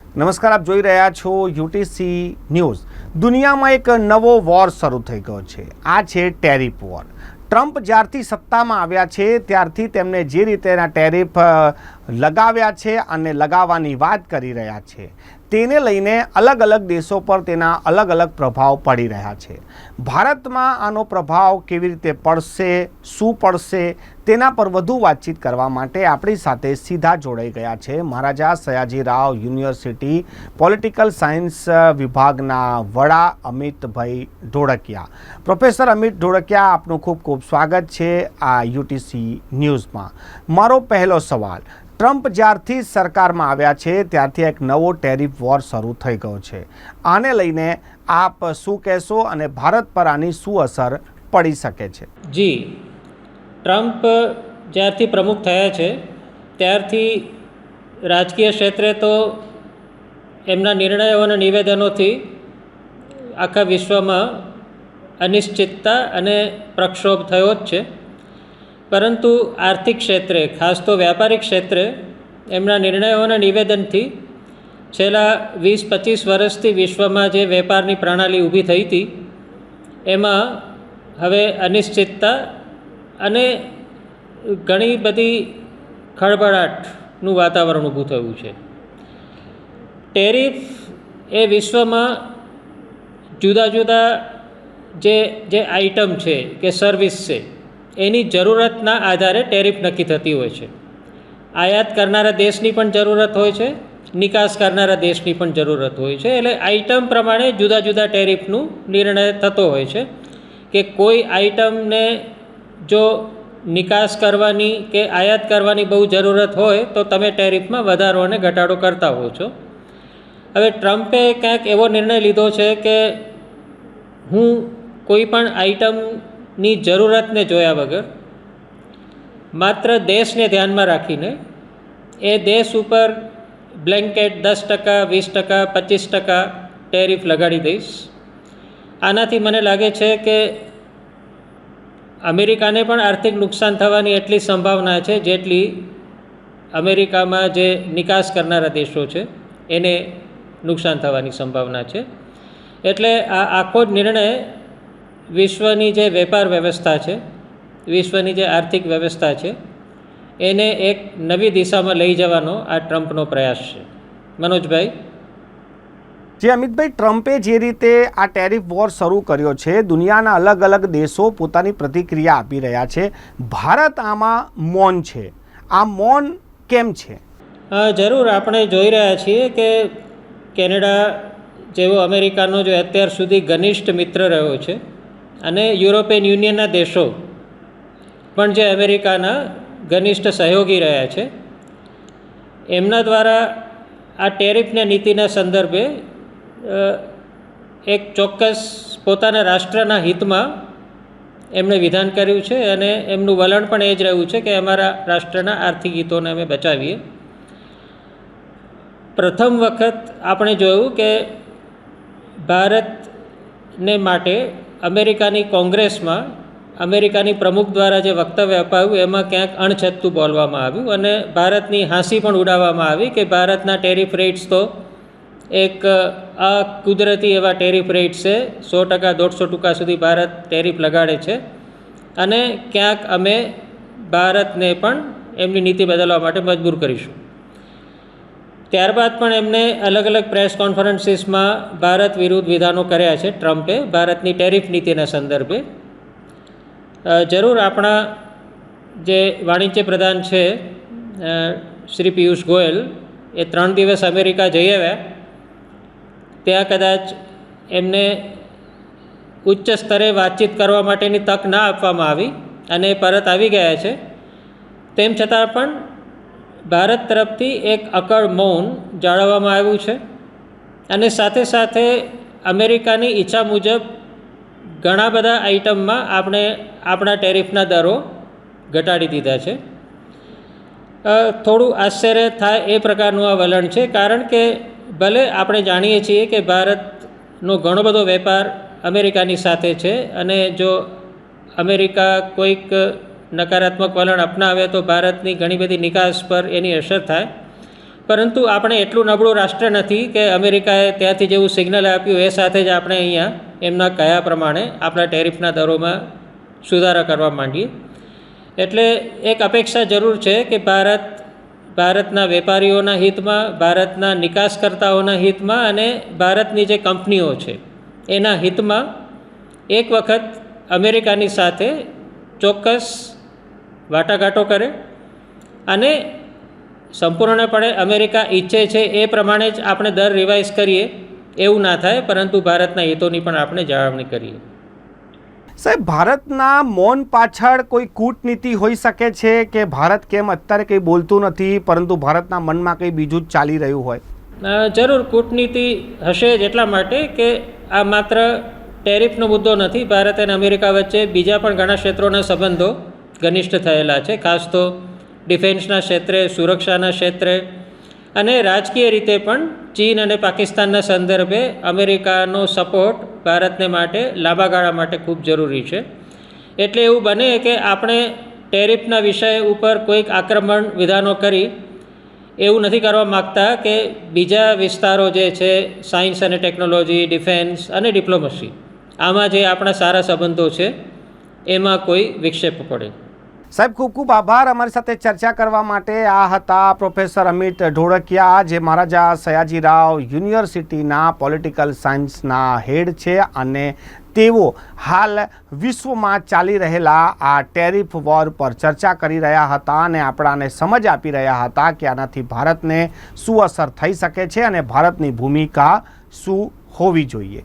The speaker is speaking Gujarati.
નમસ્કાર, આપ જોઈ રહ્યા છો યુટીસી ન્યૂઝ। દુનિયામાં એક નવો વોર શરૂ થઈ ગયો છે। આ છે ટેરિફ વોર। ટ્રમ્પ જ્યારથી સત્તામાં આવ્યા છે ત્યારથી તેમણે જે રીતેના ટેરિફ લગાવ્યા છે અને લગાવવાની વાત કરી રહ્યા છે તેને લઈને અલગ અલગ દેશો પર તેના અલગ અલગ પ્રભાવ પડી રહ્યા છે। ભારતમાં આનો પ્રભાવ કેવી રીતે પડશે, શું પડશે તેના પર વધુ વાતચીત કરવા માટે આપણી સાથે સીધા જોડાઈ ગયા છે Maharaja Sayajirao university political science વિભાગના વડા અમિતભાઈ ઢોળકિયા। પ્રોફેસર અમિત ઢોળકિયા, આપનું ખૂબ ખૂબ સ્વાગત છે આ યુટીસી ન્યૂઝમાં। મારો પહેલો સવાલ, ટ્રમ્પ જ્યારથી સરકારમાં આવ્યા છે ત્યારથી એક નવો ટેરિફ વોર શરૂ થઈ ગયો છે। આને લઈને આપ શું કહેશો અને ભારત પર આની શું અસર પડી શકે છે? જી, ટ્રમ્પ જ્યારથી પ્રમુખ થયા છે ત્યારથી રાજકીય ક્ષેત્રે તો એમના નિર્ણયો અને નિવેદનોથી આખા વિશ્વમાં અનિશ્ચિતતા અને પ્રક્ષોભ થયો જ છે, પરંતુ આર્થિક ક્ષેત્રે, ખાસ તો વ્યાપારિક ક્ષેત્રે એમના નિર્ણયો અને નિવેદનથી છેલ્લા 20-25 વર્ષથી વિશ્વમાં જે વેપારની પ્રણાલી ઊભી થઈ હતી એમાં હવે અનિશ્ચિતતા અને ઘણી બધી ખળભળાટનું વાતાવરણ ઊભું થયું છે। ટેરિફ એ વિશ્વમાં જુદા જુદા જે આઇટમ છે કે સર્વિસ છે એની જરૂરતના આધારે ટેરિફ નક્કી થતી હોય છે। આયાત કરનારા દેશની પણ જરૂરત હોય છે, નિકાસ કરનારા દેશની પણ જરૂરત હોય છે, એટલે આઇટમ પ્રમાણે જુદા જુદા ટેરિફનું નિર્ણય થતો હોય છે કે કોઈ આઇટમને જો નિકાસ કરવાની કે આયાત કરવાની બહુ જરૂરત હોય તો તમે ટેરિફમાં વધારો અને ઘટાડો કરતા હો છો। હવે ટ્રમ્પે ક્યાંક એવો નિર્ણય લીધો છે કે હું કોઈ પણ આઇટમની જરૂરતને જોયા વગર માત્ર દેશને ધ્યાનમાં રાખીને એ દેશ ઉપર બ્લેન્કેટ 10%, 20%, 25% ટેરિફ લગાડી દઈશ। આનાથી મને લાગે છે કે અમેરિકાને પણ આર્થિક નુકસાન થવાની એટલી સંભાવના છે જેટલી અમેરિકામાં જે નિકાસ કરનારા દેશો છે એને નુકસાન થવાની સંભાવના છે। એટલે આ આખો જ નિર્ણય વિશ્વની જે વેપાર વ્યવસ્થા છે, વિશ્વની જે આર્થિક વ્યવસ્થા છે એને એક નવી દિશામાં લઈ જવાનો આ ટ્રમ્પનો પ્રયાસ છે। મનોજભાઈ? જે અમિતભાઈ, ટ્રમ્પે જે રીતે આ ટેરિફ વોર શરૂ કર્યો છે, દુનિયાના અલગ અલગ દેશો પોતાની પ્રતિક્રિયા આપી રહ્યા છે, ભારત આમાં મૌન છે। આ મૌન કેમ છે? જરૂર, આપણે જોઈ રહ્યા છીએ કે કેનેડા જેવો અમેરિકાનો જો અત્યાર સુધી ઘનિષ્ઠ મિત્ર રહ્યો છે અને યુરોપિયન યુનિયનના દેશો પણ જે અમેરિકાના ઘનિષ્ઠ સહયોગી રહ્યા છે, એમના દ્વારા આ ટેરિફની નીતિના સંદર્ભે એક ચોક્કસ પોતાના રાષ્ટ્રના હિતમાં એમણે વિધાન કર્યું છે અને એમનું વલણ પણ એ જ રહ્યું છે કે અમારા રાષ્ટ્રના આર્થિક હિતોને અમે બચાવીએ। પ્રથમ વખત આપણે જોયું કે ભારતને માટે અમેરિકાની કોંગ્રેસમાં અમેરિકાની પ્રમુખ દ્વારા જે વક્તવ્ય અપાવ્યું એમાં ક્યાંક અણછતું બોલવામાં આવ્યું અને ભારતની હાંસી પણ ઉડાવવામાં આવી કે ભારતના ટેરિફ રેટ્સ તો એક કુદરતી એવા ટેરિફ રેટ્સ છે, 100%, 150% સુધી ભારત ટેરિફ લગાડે છે અને ક્યાંક અમે ભારતને પણ એમની નીતિ બદલવા માટે મજબૂર કરીશું। ત્યારબાદ પણ એમને અલગ અલગ પ્રેસ કોન્ફરન્સીસમાં ભારત વિરુદ્ધ વિધાનો કર્યા છે ટ્રમ્પે ભારતની ટેરિફ નીતિના સંદર્ભે। જરૂર, આપણા જે વાણિજ્ય પ્રધાન છે શ્રી પિયુષ ગોયલ એ 3 દિવસ અમેરિકા જઈ આવ્યા, ત્યાં કદાચ એમને ઉચ્ચ સ્તરે વાતચીત કરવા માટેની તક ના આપવામાં આવી અને પરત આવી ગયા છે। તેમ છતાં પણ ભારત તરફથી એક અકળ મૌન જાળવવામાં આવ્યું છે અને સાથે સાથે અમેરિકાની ઈચ્છા મુજબ ઘણા બધા આઇટમમાં આપણે આપણા ટેરિફના દરો ઘટાડી દીધા છે। થોડું આશ્ચર્ય થાય એ પ્રકારનું આ વલણ છે, કારણ કે ભલે આપણે જાણીએ છીએ કે ભારતનો ઘણો બધો વેપાર અમેરિકાની સાથે છે અને જો અમેરિકા કોઈક નકારાત્મક વલણ અપનાવે તો ભારતની ઘણી બધી નિકાસ પર એની અસર થાય, પરંતુ આપણે એટલું નબળું રાષ્ટ્ર નથી કે અમેરિકાએ ત્યાંથી જેવું સિગ્નલ આપ્યું એ સાથે જ આપણે અહીંયા એમના કયા પ્રમાણે આપણા ટેરિફના દરોમાં સુધારા કરવા માંડીએ. એટલે એક અપેક્ષા જરૂર છે કે ભારતના વેપારીઓના હિતમાં, ભારતના નિકાસકર્તાઓના હિતમાં અને ભારતની જે કંપનીઓ છે એના હિતમાં એક વખત અમેરિકાની સાથે ચોક્કસ વાટાઘાટો કરે અને સંપૂર્ણપણે અમેરિકા ઈચ્છે છે એ પ્રમાણે જ આપણે દર રિવાઇઝ કરીએ એવું ના થાય, પરંતુ ભારતના હિતોની પણ આપણે જાળવણી કરીએ. સાહેબ, ભારતના મૌન પાછળ કોઈ કૂટનીતિ હોઈ શકે છે કે ભારત કેમ અત્યારે કંઈ બોલતું નથી પરંતુ ભારતના મનમાં કંઈ બીજું જ ચાલી રહ્યું હોય? જરૂર કૂટનીતિ હશે જ, એટલા માટે કે આ માત્ર ટેરિફનો મુદ્દો નથી. ભારત અને અમેરિકા વચ્ચે બીજા પણ ઘણા ક્ષેત્રોના સંબંધો ઘનિષ્ઠ થયેલા છે, ખાસ તો ડિફેન્સના ક્ષેત્રે, સુરક્ષાના ક્ષેત્રે અને રાજકીય રીતે પણ ચીન અને પાકિસ્તાનના સંદર્ભે અમેરિકાનો સપોર્ટ ભારતને માટે લાંબા ગાળા માટે ખૂબ જરૂરી છે. એટલે એવું બને કે આપણે ટેરિફના વિષય ઉપર કોઈક આક્રમણ વિધાનો કરી એવું નથી કરવા માગતા કે બીજા વિસ્તારો જે છે સાયન્સ અને ટેકનોલોજી, ડિફેન્સ અને ડિપ્લોમસી, આમાં જે આપણા સારા સંબંધો છે એમાં કોઈ વિક્ષેપ પડે. સાહેબ, ખૂબ ખૂબ આભાર અમારી સાથે ચર્ચા કરવા માટે. આ હતા પ્રોફેસર અમિત ઢોળકિયા, જે મહારાજા સયાજીરાવ યુનિવર્સિટીના પોલિટિકલ સાયન્સના હેડ છે અને તેઓ હાલ વિશ્વમાં ચાલી રહેલા આ ટેરિફ વોર પર ચર્ચા કરી રહ્યા હતા અને આપણાને સમજ આપી રહ્યા હતા કે આનાથી ભારતને શું અસર થઈ શકે છે અને ભારતની ભૂમિકા શું હોવી જોઈએ.